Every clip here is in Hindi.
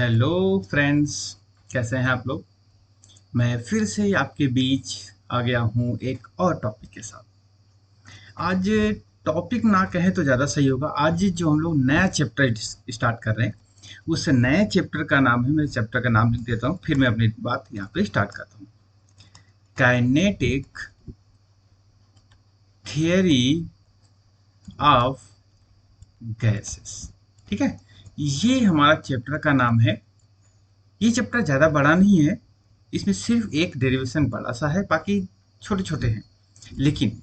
हेलो फ्रेंड्स, कैसे हैं आप लोग। मैं फिर से आपके बीच आ गया हूँ एक और टॉपिक के साथ। आज टॉपिक ना कहें तो ज़्यादा सही होगा। आज जो हम लोग नया चैप्टर स्टार्ट कर रहे हैं, उस नए चैप्टर का नाम है, मैं चैप्टर का नाम लिख देता हूँ, फिर मैं अपनी बात यहाँ पे स्टार्ट करता हूँ। Kinetic theory of gases. ठीक है, ये हमारा चैप्टर का नाम है। ये चैप्टर ज़्यादा बड़ा नहीं है, इसमें सिर्फ एक डेरिवेशन बड़ा सा है, बाकी छोटे छोटे हैं। लेकिन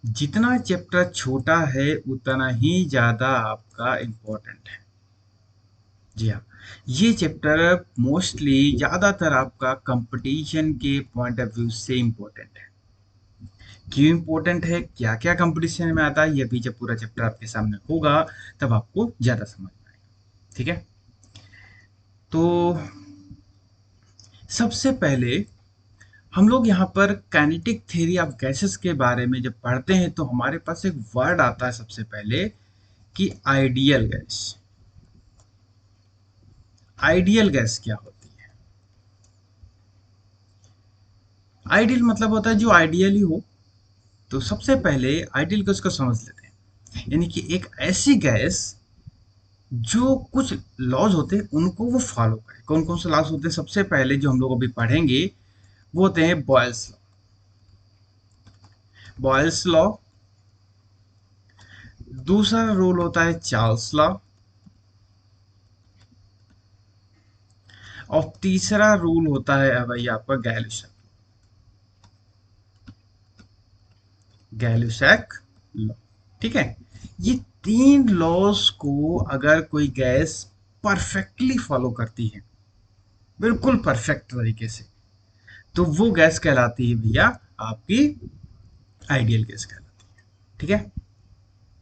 जितना चैप्टर छोटा है उतना ही ज़्यादा आपका इम्पोर्टेंट है। जी हाँ, ये चैप्टर मोस्टली ज़्यादातर आपका कंपटीशन के पॉइंट ऑफ व्यू से इम्पोर्टेंट है। क्यों इम्पोर्टेंट है, क्या क्या कंपटीशन में आता है, ये भी जब पूरा चैप्टर आपके सामने होगा तब आपको ज़्यादा समझ में आएगा। ठीक है, तो सबसे पहले हम लोग यहाँ पर काइनेटिक थ्योरी ऑफ गैसेस के बारे में जब पढ़ते हैं तो हमारे पास एक वर्ड आता है सबसे पहले कि आइडियल गैस। आइडियल गैस क्या होती है? आइडियल मतलब होता है जो आइडियली हो। तो सबसे पहले आइडियल गैस को समझ लेते हैं, यानी कि एक ऐसी गैस जो कुछ लॉज होते हैं उनको वो फॉलो करे। कौन कौन से लॉज होते हैं? सबसे पहले जो हम लोग अभी पढ़ेंगे वो होते हैं बॉयल्स लॉ। Boyle's law. दूसरा रूल होता है चार्ल्स लॉ। और तीसरा रूल होता है भाई आपका गैलुसैक लॉ। ठीक है, ये तीन लॉज को अगर कोई गैस परफेक्टली फॉलो करती है, बिल्कुल परफेक्ट तरीके से, तो वो गैस कहलाती है भैया आपकी आइडियल गैस कहलाती है। ठीक है,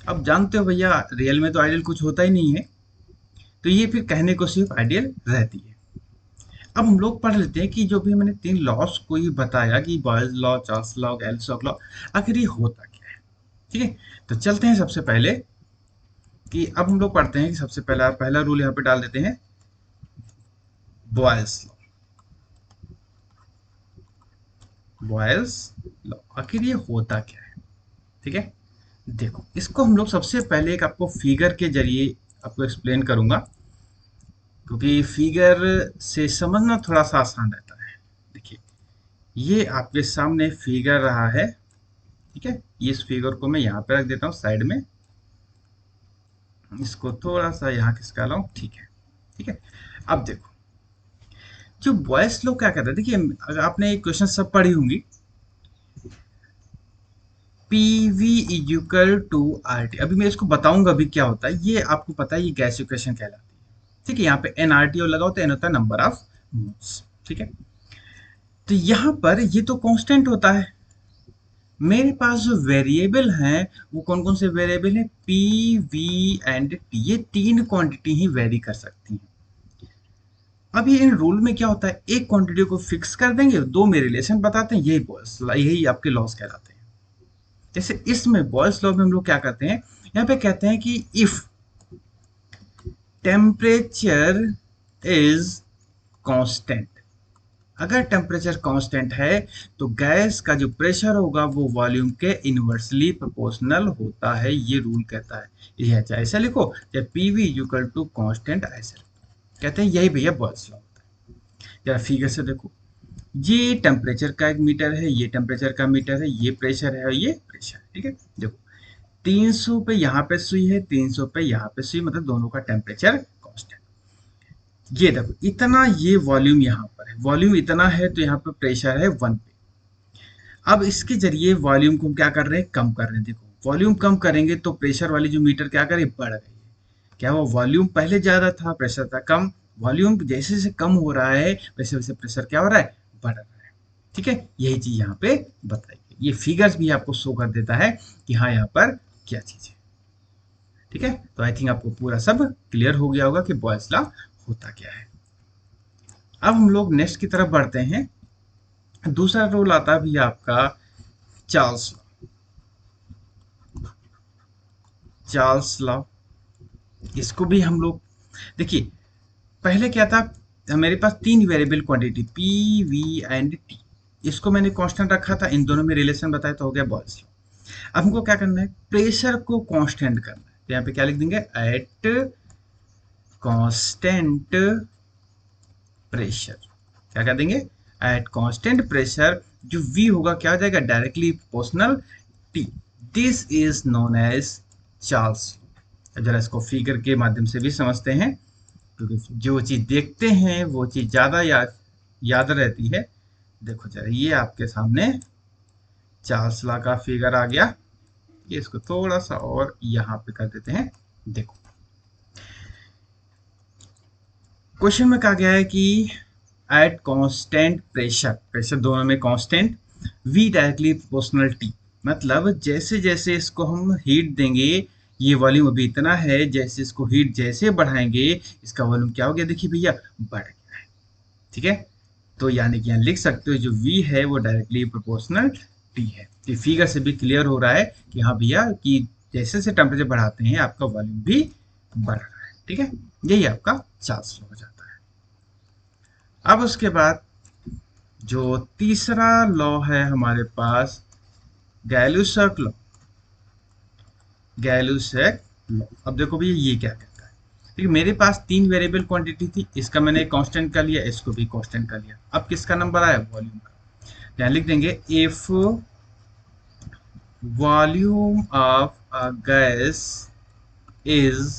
अब जानते हो भैया रियल में तो आइडियल कुछ होता ही नहीं है, तो ये फिर कहने को सिर्फ आइडियल रहती है। अब हम लोग पढ़ लेते हैं कि जो भी मैंने तीन लॉस को ही बताया कि Boyle's law, Charles law, Gay Lussac law, आखिर ये होता क्या है। ठीक है, तो चलते हैं सबसे पहले कि अब हम लोग पढ़ते हैं कि सबसे पहला पहला रूल यहाँ पे डाल देते हैं, बॉयल्स लॉ। बॉयल्स लॉ आखिर ये होता क्या है? ठीक है, देखो इसको हम लोग सबसे पहले एक आपको फिगर के जरिए आपको एक्सप्लेन करूंगा, क्योंकि फिगर से समझना थोड़ा सा आसान रहता है। देखिए, ये आपके सामने फिगर रहा है। ठीक है, इस फिगर को मैं यहाँ पे रख देता हूँ साइड में, इसको थोड़ा सा यहाँ खिसका लाऊं। ठीक है, ठीक है। अब देखो, जो बॉयस लोग क्या कहते हैं, देखिए अगर आपने एक क्वेश्चन सब पढ़ी होंगी, P V equal to R T. अभी मैं इसको बताऊंगा अभी क्या होता है। ये आपको पता है, ये गैस इक्वेशन कहलाती है। ठीक है, यहाँ पे एन आर टी ओ लगाओ तो एन होता है नंबर ऑफ मोल्स। ठीक है, तो यहाँ पर ये तो कांस्टेंट होता है। मेरे पास जो वेरिएबल हैं वो कौन कौन से वेरिएबल हैं? पी वी एंड टी, ये तीन क्वांटिटी ही वेरी कर सकती हैं। अब ये इन रूल में क्या होता है, एक क्वांटिटी को फिक्स कर देंगे, दो में रिलेशन बताते हैं, यही बॉयल्स, यही आपके लॉस कहलाते हैं। जैसे इसमें बॉयल्स लॉ में हम लोग क्या करते हैं, यहाँ पे कहते हैं कि इफ टेम्परेचर इज कांस्टेंट, अगर टेम्परेचर कांस्टेंट है तो गैस का जो प्रेशर होगा वो वॉल्यूम के इनवर्सली प्रोपोर्शनल होता है, ये रूल कहता है। ये चाहे ऐसा लिखो, चाहे P V equal to constant, ऐसे कहते हैं, यही भैया बॉयल्स लॉ होता है। जरा फिगर से देखो, ये टेम्परेचर का एक मीटर है, ये टेम्परेचर का मीटर है, ये प्रेशर है और ये प्रेशर है। ठीक है, देखो 300 पे यहाँ पे सुई है, 300 पे यहाँ पे सुई, मतलब दोनों का टेम्परेचर कांस्टेंट। ये देखो इतना, ये वॉल्यूम यहाँ पर है, वॉल्यूम इतना है तो यहाँ पे प्रेशर है 1 पे। अब इसके जरिए वॉल्यूम को हम क्या कर रहे हैं, कम कर रहे हैं। देखो वॉल्यूम कम करेंगे तो प्रेशर वाली जो मीटर क्या करे, बढ़ गई है। क्या वो वॉल्यूम पहले ज्यादा था, प्रेशर था कम, वॉल्यूम जैसे जैसे कम हो रहा है वैसे वैसे प्रेशर क्या हो रहा है, बढ़ रहा है। ठीक है, यही चीज यहाँ पे बताई गई। ये फिगर्स भी आपको शो कर देता है कि हाँ यहाँ पर क्या चीज है। ठीक है, तो आई थिंक आपको पूरा सब क्लियर हो गया होगा कि बॉयल्स लॉ होता क्या है। अब हम लोग नेक्स्ट की तरफ बढ़ते हैं। दूसरा रूल आता है भैया आपका चार्ल्स लॉ। चार्ल्स लॉ, इसको भी हम लोग देखिए, पहले क्या था, मेरे पास तीन variable quantity P V and T, इसको मैंने कांस्टेंट रखा था, इन दोनों में रिलेशन बताया तो हो गया बॉयल्स लॉ। अब हमको क्या करना है, प्रेशर को कांस्टेंट करना है, तो यहाँ पे क्या लिख देंगे, एट कांस्टेंट प्रेशर। क्या कर देंगे, एट कांस्टेंट प्रेशर, जो V होगा क्या हो जाएगा, directly proportional T। This is known as Charles law. जरा इसको फिगर के माध्यम से भी समझते हैं, क्योंकि जो चीज देखते हैं वो चीज ज्यादा याद रहती है। देखो जरा, ये आपके सामने चार्ल्स लॉ का फिगर आ गया, ये इसको थोड़ा सा और यहाँ पे कर देते हैं। देखो क्वेश्चन में कहा गया है कि एट कांस्टेंट प्रेशर, प्रेशर दोनों में constant, V directly proportional T, मतलब जैसे जैसे इसको हम हीट देंगे, ये वॉल्यूम अभी इतना है, जैसे इसको हीट जैसे बढ़ाएंगे इसका वॉल्यूम क्या हो गया, देखिए भैया बढ़ गया है। ठीक है, तो यानी कि यहाँ लिख सकते हो जो V है वो डायरेक्टली प्रोपोर्शनल T है। तो फिगर से भी क्लियर हो रहा है कि हाँ भैया कि जैसे जैसे टेम्परेचर बढ़ाते हैं आपका वॉल्यूम भी बढ़ रहा है। ठीक है, यही आपका चार्ल्स लॉ हो जाता है। अब उसके बाद जो तीसरा लॉ है हमारे पास, गैलुसैक लॉ। गैलुसैक लॉ, अब देखो भैया ये क्या कहता है, देखिए मेरे पास तीन वेरिएबल क्वांटिटी थी, इसका मैंने कांस्टेंट कर लिया, इसको भी कांस्टेंट कर लिया। अब किसका नंबर आया, वॉल्यूम का। यहाँ लिख देंगे if volume of a gas is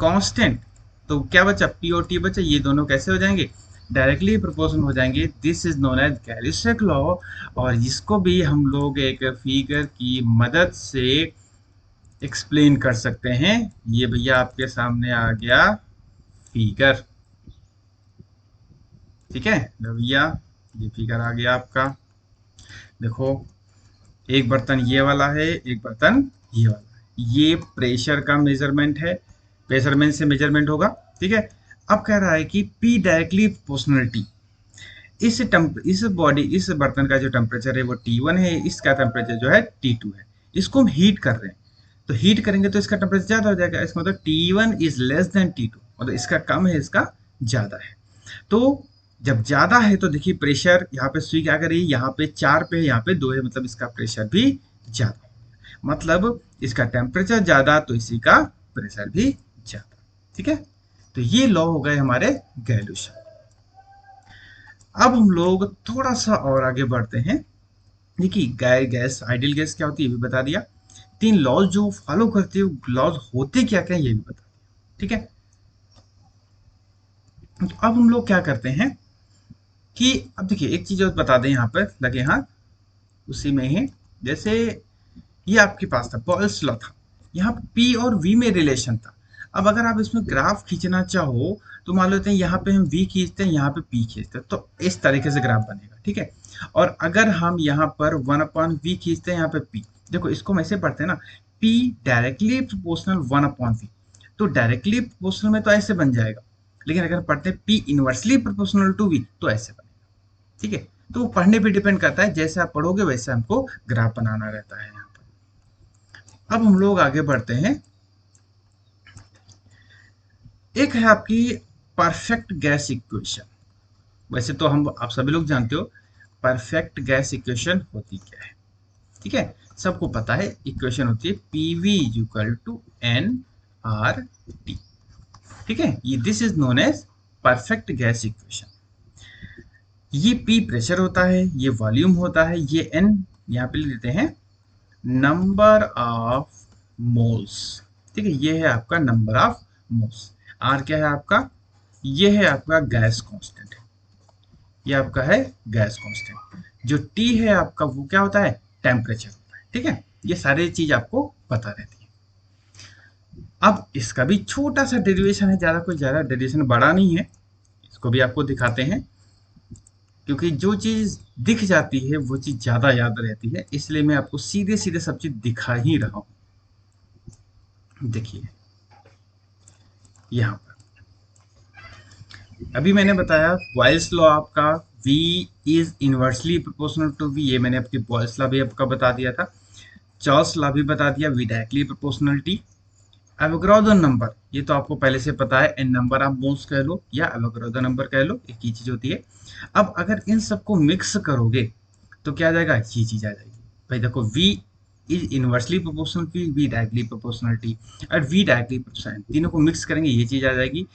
constant, तो क्या बचा, पी और टी बचा, ये दोनों कैसे हो जाएंगे, डायरेक्टली प्रोपोर्शनल हो जाएंगे। This is known as Gay Lussac law, और इसको भी हम लोग एक फिगर की मदद से एक्सप्लेन कर सकते हैं। ये भैया आपके सामने आ गया फिगर। ठीक है भैया, ये फिगर आ गया आपका। देखो एक बर्तन ये वाला है, एक बर्तन ये वाला है, ये प्रेशर का मेजरमेंट है, मेजरमेंट से मेजरमेंट होगा। ठीक है, अब कह रहा है कि P डायरेक्टली प्रोपोर्शनल T, इस बॉडी, इस बर्तन का जो टेम्परेचर है वो T1 है, इसका टेम्परेचर जो है T2 है, इसको हम हीट कर रहे हैं, तो हीट करेंगे तो इसका टेम्परेचर ज्यादा हो जाएगा, इसका मतलब T1 is less than T2, मतलब इसका कम है, इसका ज्यादा है। तो जब ज्यादा है तो देखिए प्रेशर यहाँ पे सुई क्या करिए, यहाँ पे 4 पे है, यहाँ पे 2 है, मतलब इसका प्रेशर भी ज्यादा, मतलब इसका टेम्परेचर ज्यादा तो इसी का प्रेशर भी ज्यादा। ठीक है, तो ये लॉ हो गए हमारे गैलुसैक। अब हम लोग थोड़ा सा और आगे बढ़ते हैं। देखिए गैस, आइडियल गैस क्या होती है ये भी बता दिया, तीन लॉज जो फॉलो करते हो, लॉज होते क्या क्या ये भी बता दिया। ठीक है, तो अब हम लोग क्या करते हैं कि अब देखिए एक चीज और बता दें, यहाँ पर लगे हाथ उसी में ही, जैसे ये आपके पास था बॉयल्स लॉ था, यहाँ पी और वी में रिलेशन था। अब अगर आप इसमें ग्राफ खींचना चाहो तो मान लेते हैं यहाँ पे हम वी खींचते हैं, यहाँ पे पी खींचते हैं, तो इस तरीके से ग्राफ बनेगा। ठीक है, और अगर हम यहाँ पर 1/v खींचते हैं, यहाँ पे p, देखो इसको हम ऐसे पढ़ते हैं ना, p डायरेक्टली प्रोपोर्शनल 1/v, तो डायरेक्टली प्रोपोर्शनल में तो ऐसे बन जाएगा, लेकिन अगर पढ़ते हैं p inversely proportional to v तो ऐसे बनेगा। ठीक है, तो वो पढ़ने पे डिपेंड करता है, जैसे आप पढ़ोगे वैसे हमको ग्राफ बनाना रहता है यहाँ पर। अब हम लोग आगे बढ़ते हैं, एक है आपकी परफेक्ट गैस इक्वेशन। वैसे तो हम आप सभी लोग जानते हो परफेक्ट गैस इक्वेशन होती क्या है। ठीक है, सबको पता है, इक्वेशन होती है PV इक्वल टू nRT। ठीक है, ये this is known as perfect gas equation. ये P प्रेशर होता है, ये वॉल्यूम होता है, ये N यहाँ पे लिख देते हैं नंबर ऑफ मोल्स। ठीक है, ये है आपका नंबर ऑफ मोल्स। R क्या है आपका, ये है आपका गैस कांस्टेंट, ये आपका है गैस कांस्टेंट। जो T है आपका वो क्या होता है, टेम्परेचर होता है। ठीक है, ये सारी चीज आपको पता रहती है। अब इसका भी छोटा सा डेरिवेशन है, ज्यादा डेरिवेशन बड़ा नहीं है, इसको भी आपको दिखाते हैं, क्योंकि जो चीज दिख जाती है वो चीज ज्यादा याद रहती है, इसलिए मैं आपको सीधे सीधे सब चीज दिखा ही रहा हूं। देखिए यहाँ पर अभी मैंने बताया बॉयल्स लॉ आपका V is inversely proportional to V, ये मैंने आपकी बॉयल्स लॉ भी आपका बता दिया था। चार्ल्स लॉ भी बता दिया, V directly proportional T। Avogadro number, ये तो आपको पहले से पता है, एन नंबर ऑफ मोल्स कह लो या एवोगाड्रो नंबर कह लो, एक ही चीज होती है। अब अगर इन सबको मिक्स करोगे तो क्या आ जाएगा, ये चीज आ जाएगी। भाई देखो, V is inversely proportional to V directly proportional T, और V डायरेक्टली प्रोपोर्शनल, तीनों को मिक्स करेंगे ये चीज आ जाएगी।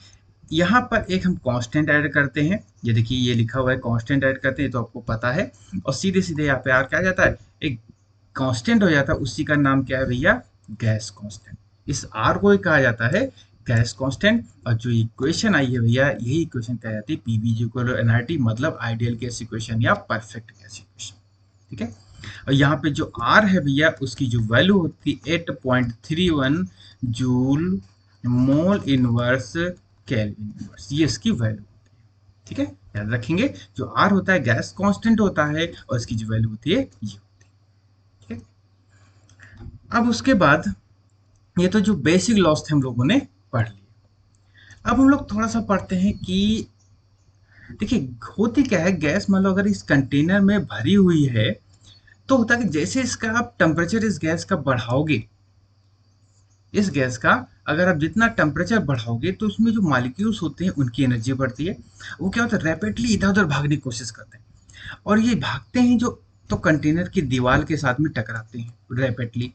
यहाँ पर एक हम कांस्टेंट ऐड करते हैं, ये देखिए ये लिखा हुआ है कांस्टेंट ऐड करते हैं, तो आपको पता है। और सीधे सीधे यहाँ पे आर क्या आ जाता है, एक कांस्टेंट हो जाता है, उसी का नाम क्या है भैया, गैस कांस्टेंट। इस आर को ही कहा जाता है गैस कांस्टेंट। और जो इक्वेशन आई है भैया, यही इक्वेशन कहा जाती है पीवी इक्वल टू एनआरटी, मतलब आइडियल गैस इक्वेशन या परफेक्ट गैस इक्वेशन। ठीक है। और यहाँ पे जो आर है भैया, उसकी जो वैल्यू होती है 8.31 joule mole inverse kelvin inverse, ये इसकी वैल्यू होती है। ठीक है, याद रखेंगे, जो आर होता है गैस कांस्टेंट होता है, और इसकी जो वैल्यू होती है ये होती है। ठीक है। अब उसके बाद ये तो जो बेसिक लॉस थे हम लोगों ने पढ़ लिए। अब हम लोग थोड़ा सा पढ़ते हैं कि देखिए होती क्या है, गैस मान लो अगर इस कंटेनर में भरी हुई है, तो होता है कि जैसे इसका आप टेम्परेचर इस गैस का बढ़ाओगे, इस गैस का अगर आप जितना टेम्परेचर बढ़ाओगे, तो उसमें जो मॉलिक्यूल्स होते हैं उनकी एनर्जी बढ़ती है। वो क्या होता है, रैपिडली इधर उधर भागने की कोशिश करते हैं, और ये भागते हैं जो, तो कंटेनर की दीवार के साथ में टकराते हैं रैपिडली।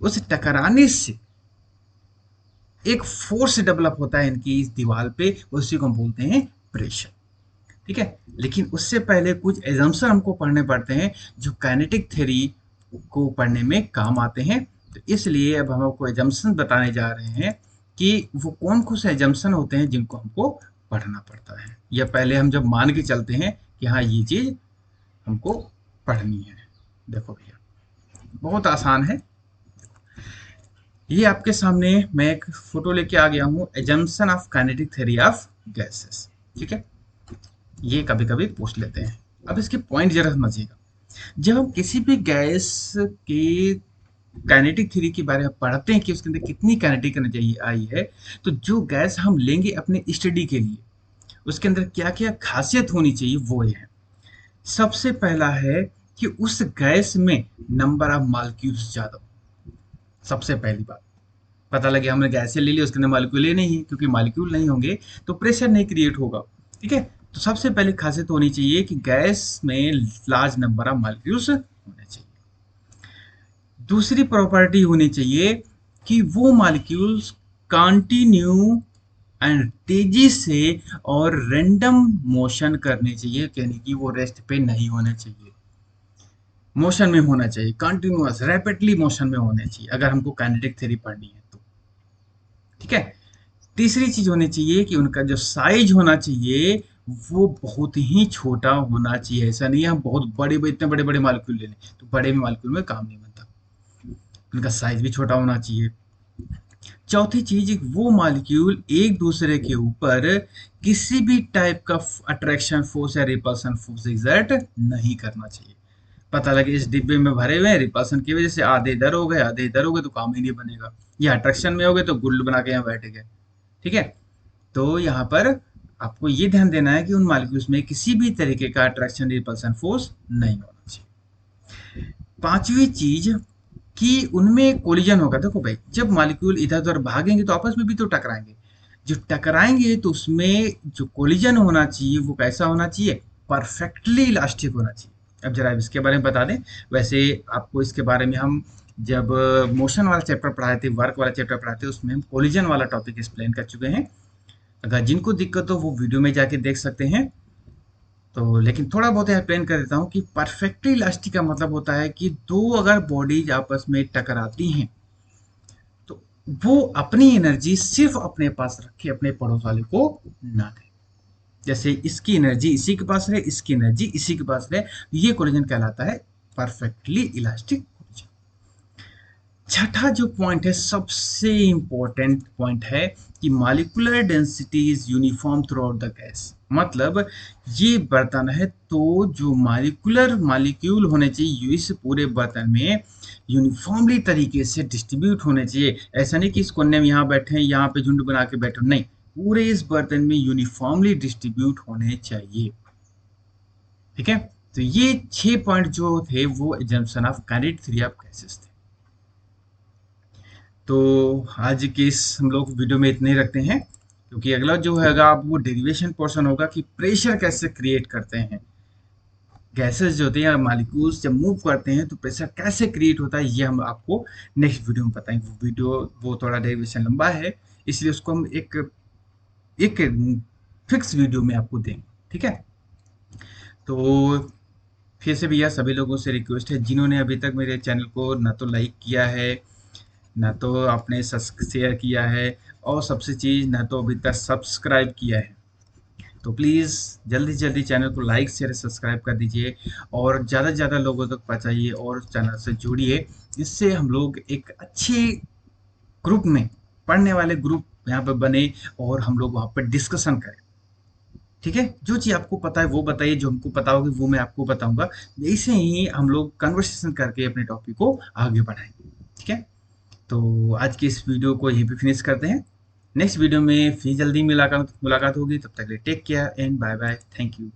उस टकराने से एक फोर्स डेवलप होता है इनकी इस दीवार पे, उसी को हम बोलते हैं प्रेशर। ठीक है, लेकिन उससे पहले कुछ एजम्पशन हमको पढ़ने पड़ते हैं, जो काइनेटिक थ्योरी को पढ़ने में काम आते हैं। तो इसलिए अब हम आपको एजम्पशन बताने जा रहे हैं कि वो कौन कौन से एजम्पशन होते हैं जिनको हमको पढ़ना पड़ता है, या पहले हम जब मान के चलते हैं कि हाँ ये चीज हमको पढ़नी है। देखो भैया, बहुत आसान है। ये आपके सामने मैं एक फोटो लेके आ गया हूँ, assumption of kinetic theory of gases. ठीक है, ये कभी कभी पूछ लेते हैं। अब इसके पॉइंट जरा समझिएगा। जब हम किसी भी गैस के काइनेटिक थ्योरी के बारे में पढ़ते हैं कि उसके अंदर कितनी काइनेटिक एनर्जी आई है, तो जो गैस हम लेंगे अपने स्टडी के लिए, उसके अंदर क्या क्या खासियत होनी चाहिए वो ये है। सबसे पहला है कि उस गैस में नंबर ऑफ मॉलिक्यूल्स ज्यादा हो। सबसे पहली बात, पता लगे हमने गैस ले ली, उसके अंदर मॉलिक्यूल ही नहीं है, क्योंकि मॉलिक्यूल नहीं होंगे तो प्रेशर नहीं क्रिएट होगा। ठीक है, तो सबसे पहले खासियत होनी चाहिए कि गैस में लार्ज नंबर ऑफ मॉलिक्यूल्स होने चाहिए। दूसरी प्रॉपर्टी होनी चाहिए कि वो मॉलिक्यूल्स कंटिन्यू एंड तेजी से और रैंडम मोशन करने चाहिए, यानी कि वो रेस्ट पे नहीं होने चाहिए, मोशन में होना चाहिए, कंटिन्यूअस रैपिडली मोशन में होने चाहिए, अगर हमको काइनेटिक थ्योरी पढ़नी है तो। ठीक है, तीसरी चीज होनी चाहिए कि उनका जो साइज होना चाहिए वो बहुत ही छोटा होना चाहिए। ऐसा नहीं है हम बहुत बड़े इतने बड़े बड़े मालिक्यूल ले लें, तो बड़े मालिक्यूल में काम नहीं बनता, उनका साइज भी छोटा होना चाहिए। चौथी चीज, वो मॉलिक्यूल एक दूसरे के ऊपर किसी भी टाइप का अट्रैक्शन फोर्स या रिपल्सन फोर्स एग्जर्ट नहीं करना चाहिए। पता लगे इस डिब्बे में भरे हुए हैं, रिपल्सन की वजह से आधे इधर हो गए आधे इधर हो गए, तो काम ही नहीं बनेगा। या अट्रैक्शन में हो गए तो गुल्ड बना के यहाँ बैठ गए। ठीक है, तो यहाँ पर आपको ये ध्यान देना है कि उन मॉलिक्यूल्स में किसी भी तरीके का अट्रैक्शन रिपल्सन फोर्स नहीं होना चाहिए। पांचवी चीज कि उनमें कोलिजन होगा। देखो भाई, जब मॉलिक्यूल इधर उधर भागेंगे तो आपस में भी तो टकराएंगे, जो टकराएंगे तो उसमें जो कोलिजन होना चाहिए वो कैसा होना चाहिए, परफेक्टली इलास्टिक होना चाहिए। अब जरा इसके बारे में बता दें। वैसे आपको इसके बारे में हम जब मोशन वाला चैप्टर पढ़ाए थे, वर्क वाला चैप्टर पढ़ाए थे, उसमें हम कोलिजन वाला टॉपिक एक्सप्लेन कर चुके हैं। अगर जिनको दिक्कत हो वो वीडियो में जाके देख सकते हैं। तो लेकिन थोड़ा बहुत एक्सप्लेन कर देता हूँ कि परफेक्टली इलास्टिक का मतलब होता है कि दो अगर बॉडीज आपस में टकराती हैं, तो वो अपनी एनर्जी सिर्फ अपने पास रखे, अपने पड़ोस वाले को ना दे। जैसे इसकी एनर्जी इसी के पास रहे, इसकी एनर्जी इसी के पास रहे, ये कोलिजन कहलाता है परफेक्टली इलास्टिक कोलिजन। छठा जो पॉइंट है, सबसे इंपॉर्टेंट पॉइंट है कि molecular density is uniform through out the gas. मतलब ये बर्तन है तो जो मॉलिक्यूलर मॉलिक्यूल होने चाहिए इस पूरे बर्तन में यूनिफॉर्मली तरीके से डिस्ट्रीब्यूट होने चाहिए। ऐसा नहीं कि इस कोने में यहाँ बैठे हैं, यहाँ पे झुंड बना के बैठे, नहीं, पूरे इस बर्तन में यूनिफॉर्मली डिस्ट्रीब्यूट होने चाहिए। ठीक है, तो ये 6 पॉइंट जो थे वो assumption of kinetic theory of gases थे। तो आज की इस हम लोग वीडियो में इतने ही रखते हैं, क्योंकि अगला जो हैगा वो डेरिवेशन पोर्शन होगा कि प्रेशर कैसे क्रिएट करते हैं। गैसेस जो होते हैं या मालिक्यूल्स जब मूव करते हैं तो प्रेशर कैसे क्रिएट होता है, ये हम आपको नेक्स्ट वीडियो में बताएंगे। वो वीडियो वो थोड़ा डेरिवेशन लंबा है, इसलिए उसको हम एक एक फिक्स वीडियो में आपको देंगे, ठीक है। तो फिर से भैया सभी लोगों से रिक्वेस्ट है, जिन्होंने अभी तक मेरे चैनल को ना तो लाइक किया है, ना तो आपने शेयर किया है, और सबसे चीज़ ना तो अभी तक सब्सक्राइब किया है, तो प्लीज़ जल्दी जल्दी चैनल को लाइक शेयर सब्सक्राइब कर दीजिए और ज़्यादा से ज़्यादा लोगों तक पहुँचाइए और चैनल से जुड़िए। इससे हम लोग एक अच्छे ग्रुप में, पढ़ने वाले ग्रुप यहाँ पर बने और हम लोग वहाँ पर डिस्कशन करें, ठीक है। जो चीज़ आपको पता है वो बताइए, जो हमको पता होगी वो मैं आपको बताऊंगा। ऐसे ही हम लोग कन्वर्सेशन करके अपने टॉपिक को आगे बढ़ाएंगे, ठीक है। तो आज की इस वीडियो को यहीं पे फिनिश करते हैं। नेक्स्ट वीडियो में फिर जल्दी मुलाकात मुलाकात होगी, तब तक के लिए take care and bye bye, thank you.